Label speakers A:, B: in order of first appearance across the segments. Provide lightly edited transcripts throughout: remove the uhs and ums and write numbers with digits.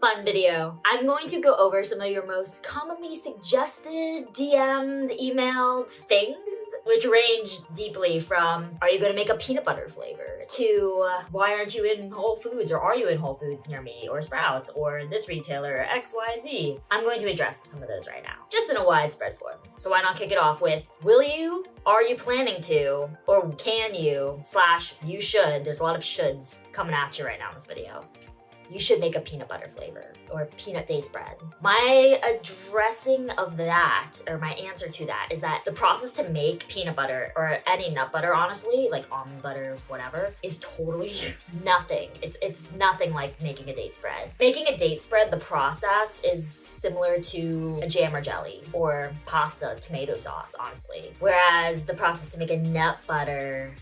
A: fun video. I'm going to go over some of your most commonly suggested, DM'd, emailed things, which range deeply from, are you gonna make a peanut butter flavor, to why aren't you in Whole Foods, or are you in Whole Foods near me, or Sprouts, or this retailer, XYZ. I'm going to address some of those right now, just in a widespread form. So why not kick it off with, will you, are you planning to, or can you, / you should, there's a lot of shoulds coming at you right now in this video. You should make a peanut butter flavor or peanut dates bread. My addressing of that, or my answer to that, is that the process to make peanut butter, or any nut butter, honestly, like almond butter, whatever, is totally nothing. It's nothing like making a dates bread. Making a dates bread, the process is similar to a jam or jelly or pasta, tomato sauce, honestly. Whereas the process to make a nut butter,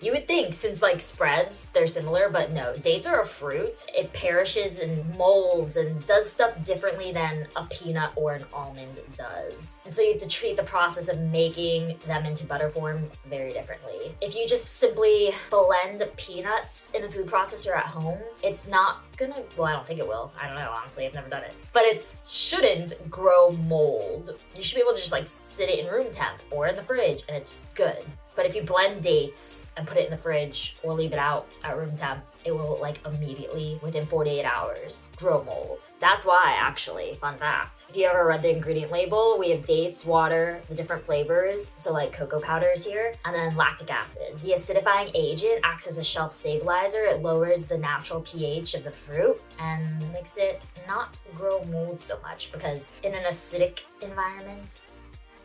A: you would think, since like spreads, they're similar, but no, dates are a fruit. It perishes and molds and does stuff differently than a peanut or an almond does. And so you have to treat the process of making them into butter forms very differently. If you just simply blend peanuts in a food processor at home, it's not gonna, well, I don't think it will. I don't know, honestly, I've never done it. But it shouldn't grow mold. You should be able to just like sit it in room temp or in the fridge and it's good. But if you blend dates and put it in the fridge or leave it out at room temp, it will like immediately, within 48 hours, grow mold. That's why, actually, fun fact. If you ever read the ingredient label, we have dates, water, the different flavors, so like cocoa powders here, and then lactic acid. The acidifying agent acts as a shelf stabilizer. It lowers the natural pH of the fruit and makes it not grow mold so much, because in an acidic environment,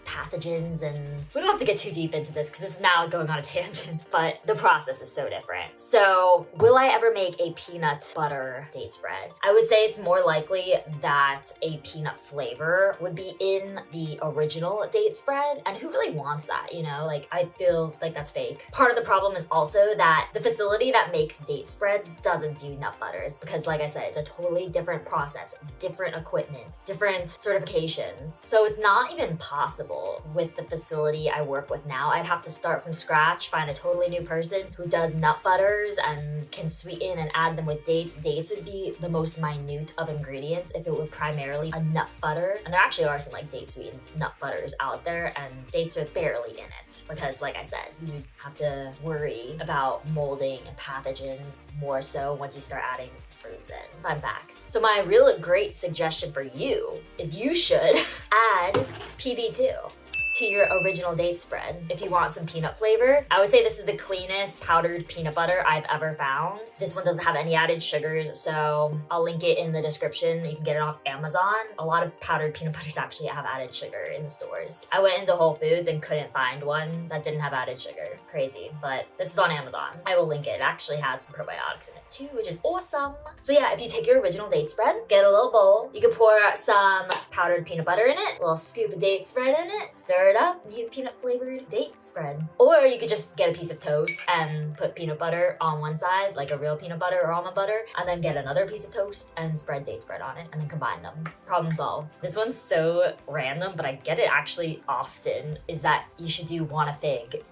A: pathogens, and we don't have to get too deep into this because it's now going on a tangent, but the process is so different. So will I ever make a peanut butter dates bread? I would say it's more likely that a peanut flavor would be in the original dates bread, and who really wants that, you know? Like, I feel like that's fake. Part of the problem is also that the facility that makes dates breads doesn't do nut butters, because like I said, it's a totally different process, different equipment, different certifications. So it's not even possible with the facility I work with now. I'd have to start from scratch, find a totally new person who does nut butters and can sweeten and add them with dates. Dates would be the most minute of ingredients if it were primarily a nut butter. And there actually are some like date sweetened nut butters out there, and dates are barely in it because, like I said, you have to worry about molding and pathogens more so once you start adding fruits in. Fun facts. So my real great suggestion for you is you should add PB2 to your original date spread. If you want some peanut flavor, I would say this is the cleanest powdered peanut butter I've ever found. This one doesn't have any added sugars, so I'll link it in the description. You can get it on Amazon. A lot of powdered peanut butters actually have added sugar in the stores. I went into Whole Foods and couldn't find one that didn't have added sugar. Crazy, but this is on Amazon. I will link it. It actually has some probiotics in it too, which is awesome. So yeah, if you take your original date spread, get a little bowl, you can pour some powdered peanut butter in it, a little scoop of date spread in it, stir it up, and you have peanut flavored date spread. Or you could just get a piece of toast and put peanut butter on one side, like a real peanut butter or almond butter, and then get another piece of toast and spread date spread on it, and then combine them. Problem solved. This one's so random, but I get it actually often, is that you should do want a fig.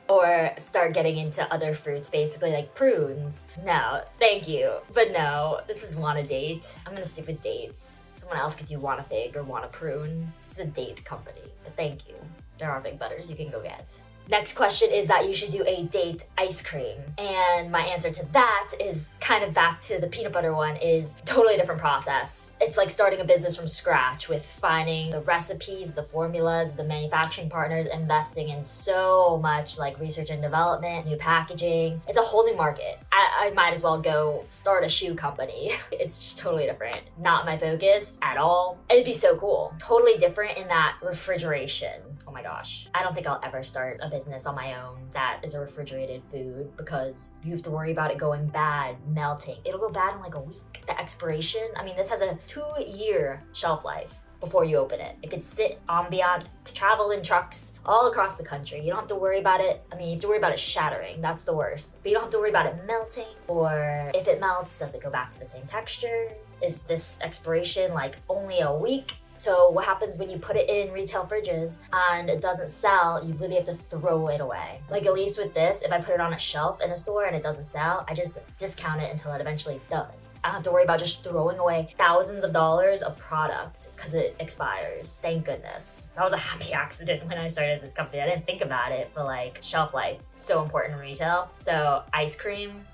A: Or start getting into other fruits, basically like prunes. No, thank you. But no, this is want a date. I'm gonna stick with dates. Someone else could do want a fig or want a prune. This is a date company, but thank you. There are fig butters you can go get. Next question is that you should do a date ice cream. And my answer to that is kind of back to the peanut butter one, is totally different process. It's like starting a business from scratch with finding the recipes, the formulas, the manufacturing partners, investing in so much like research and development, new packaging. It's a whole new market. I might as well go start a shoe company. It's just totally different. Not my focus at all. It'd be so cool. Totally different in that refrigeration. Oh my gosh. I don't think I'll ever start a business on my own that is a refrigerated food, because you have to worry about it going bad, melting. It'll go bad in like a week. The expiration, I mean, this has a 2-year shelf life before you open it. It could sit ambient, travel in trucks all across the country. You don't have to worry about it. I mean, you have to worry about it shattering. That's the worst. But you don't have to worry about it melting, or if it melts, does it go back to the same texture? Is this expiration like only a week? So what happens when you put it in retail fridges and it doesn't sell, you really have to throw it away. Like at least with this, if I put it on a shelf in a store and it doesn't sell, I just discount it until it eventually does. I don't have to worry about just throwing away thousands of dollars of product because it expires. Thank goodness. That was a happy accident when I started this company. I didn't think about it, but like shelf life, so important in retail. So ice cream,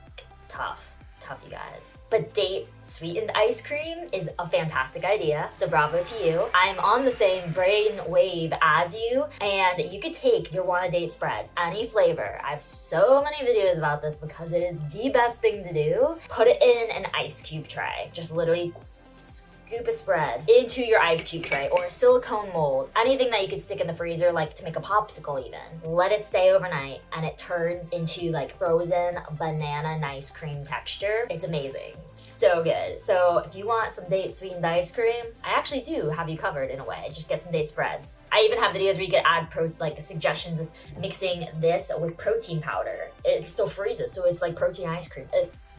A: tough, you guys. But date sweetened ice cream is a fantastic idea, so bravo to you. I'm on the same brain wave as you, and you could take your wanna date spreads, any flavor. I have so many videos about this because it is the best thing to do. Put it in an ice cube tray. Just literally scoop a spread into your ice cube tray or a silicone mold, anything that you could stick in the freezer, like to make a popsicle even. Let it stay overnight and it turns into like frozen banana ice cream texture. It's amazing, so good. So if you want some date sweetened ice cream, I actually do have you covered in a way. Just get some date spreads. I even have videos where you could add like suggestions of mixing this with protein powder. It still freezes, so it's like protein ice cream. It's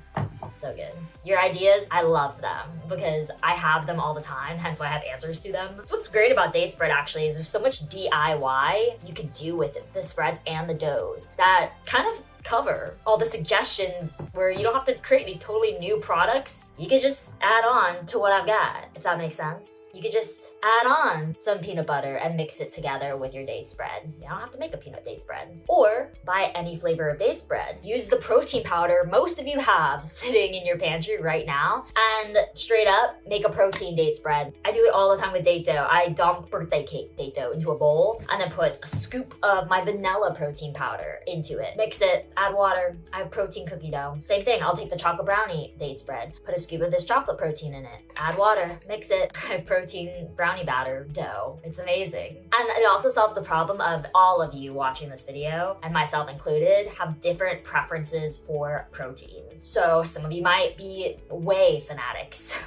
A: so good. Your ideas, I love them because I have them all the time, hence why I have answers to them. So what's great about date spread actually is there's so much DIY you can do with it, the spreads and the doughs that kind of cover all the suggestions where you don't have to create these totally new products. You could just add on to what I've got, if that makes sense. You could just add on some peanut butter and mix it together with your date spread. You don't have to make a peanut date spread. Or buy any flavor of date spread. Use the protein powder most of you have sitting in your pantry right now and straight up make a protein date spread. I do it all the time with date dough. I dump birthday cake date dough into a bowl and then put a scoop of my vanilla protein powder into it. Mix it, add water. I have protein cookie dough. Same thing, I'll take the chocolate brownie date spread, put a scoop of this chocolate protein in it, add water, mix it. I have protein brownie batter dough. It's amazing. And it also solves the problem of all of you watching this video, and myself included, have different preferences for proteins. So some of you might be whey fanatics.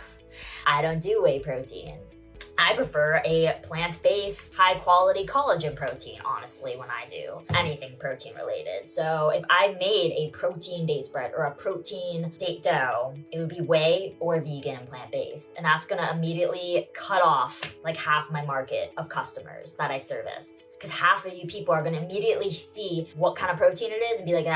A: I don't do whey protein. I prefer a plant-based, high-quality collagen protein, honestly, when I do anything protein related. So if I made a protein date spread or a protein date dough, it would be whey or vegan and plant-based. And that's gonna immediately cut off like half my market of customers that I service. Because half of you people are gonna immediately see what kind of protein it is and be like,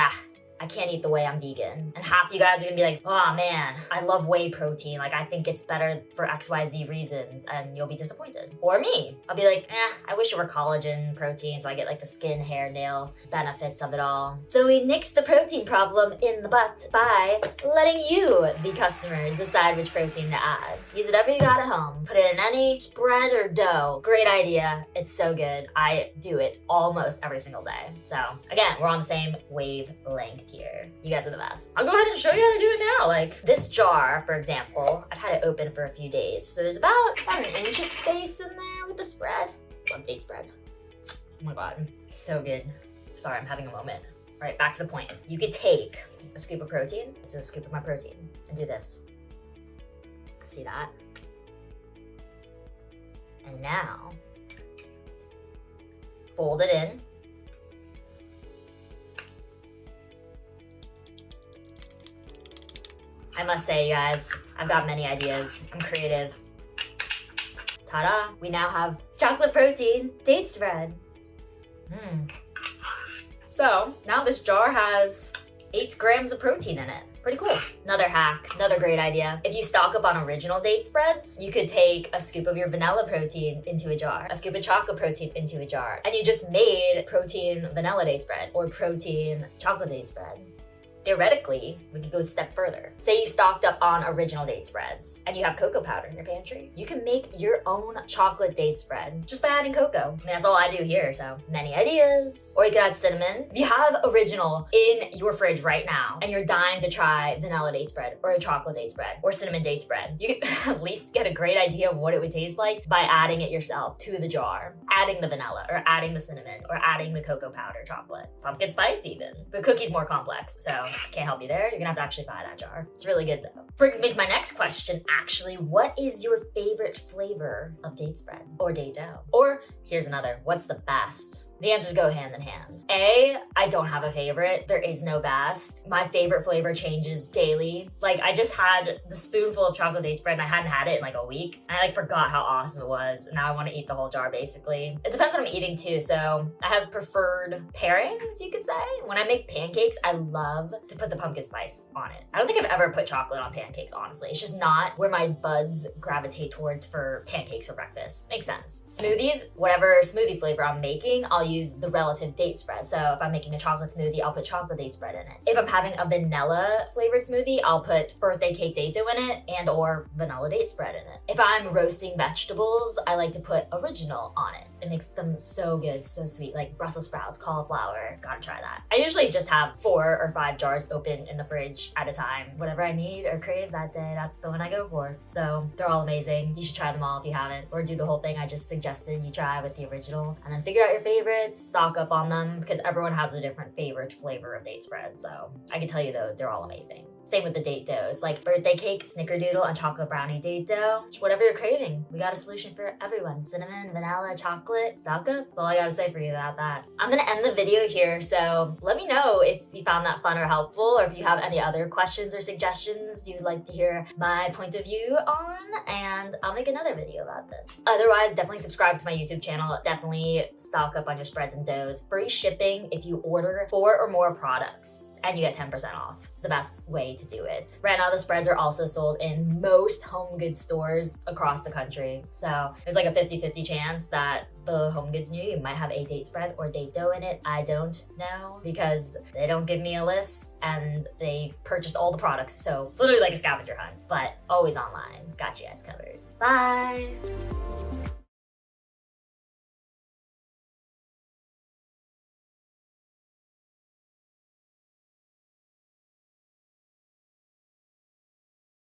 A: I can't eat the whey, I'm vegan. And half you guys are gonna be like, oh man, I love whey protein. Like I think it's better for XYZ reasons, and you'll be disappointed. Or me, I'll be like, I wish it were collagen protein so I get like the skin, hair, nail benefits of it all. So we nix the protein problem in the butt by letting you, the customer, decide which protein to add. Use whatever you got at home. Put it in any spread or dough. Great idea, it's so good. I do it almost every single day. So again, we're on the same wavelength here. You guys are the best. I'll go ahead and show you how to do it now. Like this jar, for example, I've had it open for a few days. So there's about an inch of space in there with the spread. Love date spread. Oh my God, so good. Sorry, I'm having a moment. All right, back to the point. You could take a scoop of protein. This is a scoop of my protein. And do this. See that? And now, fold it in. I must say, you guys, I've got many ideas. I'm creative. Ta-da! We now have chocolate protein date spread. So now this jar has 8 grams of protein in it. Pretty cool. Another hack, another great idea. If you stock up on original date spreads, you could take a scoop of your vanilla protein into a jar, a scoop of chocolate protein into a jar, and you just made protein vanilla date spread or protein chocolate date spread. Theoretically, we could go a step further. Say you stocked up on original date spreads and you have cocoa powder in your pantry. You can make your own chocolate date spread just by adding cocoa. I mean, that's all I do here, so many ideas. Or you could add cinnamon. If you have original in your fridge right now and you're dying to try vanilla date spread or a chocolate date spread or cinnamon date spread, you can at least get a great idea of what it would taste like by adding it yourself to the jar. Adding the vanilla or adding the cinnamon or adding the cocoa powder chocolate. Pumpkin spice even. The cookie's more complex, so I can't help you there. You're gonna have to actually buy that jar. It's really good though. Brings me to my next question, actually. What is your favorite flavor of date spread or date dough? Or here's another, what's the best The answers go hand in hand. A, I don't have a favorite. There is no best. My favorite flavor changes daily. Like, I just had the spoonful of chocolate date spread and I hadn't had it in like a week. And I like forgot how awesome it was. And now I want to eat the whole jar basically. It depends what I'm eating too. So I have preferred pairings, you could say. When I make pancakes, I love to put the pumpkin spice on it. I don't think I've ever put chocolate on pancakes, honestly. It's just not where my buds gravitate towards for pancakes for breakfast. Makes sense. Smoothies, whatever smoothie flavor I'm making, I'll use the relative date spread. So if I'm making a chocolate smoothie, I'll put chocolate date spread in it. If I'm having a vanilla flavored smoothie, I'll put birthday cake date dough in it and or vanilla date spread in it. If I'm roasting vegetables, I like to put original on it. It makes them so good, so sweet, like Brussels sprouts, cauliflower. Gotta try that. I usually just have 4 or 5 jars open in the fridge at a time. Whatever I need or crave that day, that's the one I go for. So they're all amazing. You should try them all if you haven't, or do the whole thing I just suggested you try with the original, and then figure out your favorites, stock up on them, because everyone has a different favorite flavor of date spread. So I can tell you though, they're all amazing. Same with the date doughs, like birthday cake, snickerdoodle, and chocolate brownie date dough. Just whatever you're craving. We got a solution for everyone. Cinnamon, vanilla, chocolate, stock up. That's all I gotta say for you about that. I'm gonna end the video here, so let me know if you found that fun or helpful, or if you have any other questions or suggestions you'd like to hear my point of view on, and I'll make another video about this. Otherwise, definitely subscribe to my YouTube channel. Definitely stock up on your spreads and doughs. Free shipping if you order 4 or more products, and you get 10% off. It's the best way to do it. Right now, the spreads are also sold in most home goods stores across the country. So there's like a 50-50 chance that the home goods near you might have a date spread or date dough in it. I don't know because they don't give me a list and they purchased all the products. So it's literally like a scavenger hunt, but always online. Got you guys covered. Bye.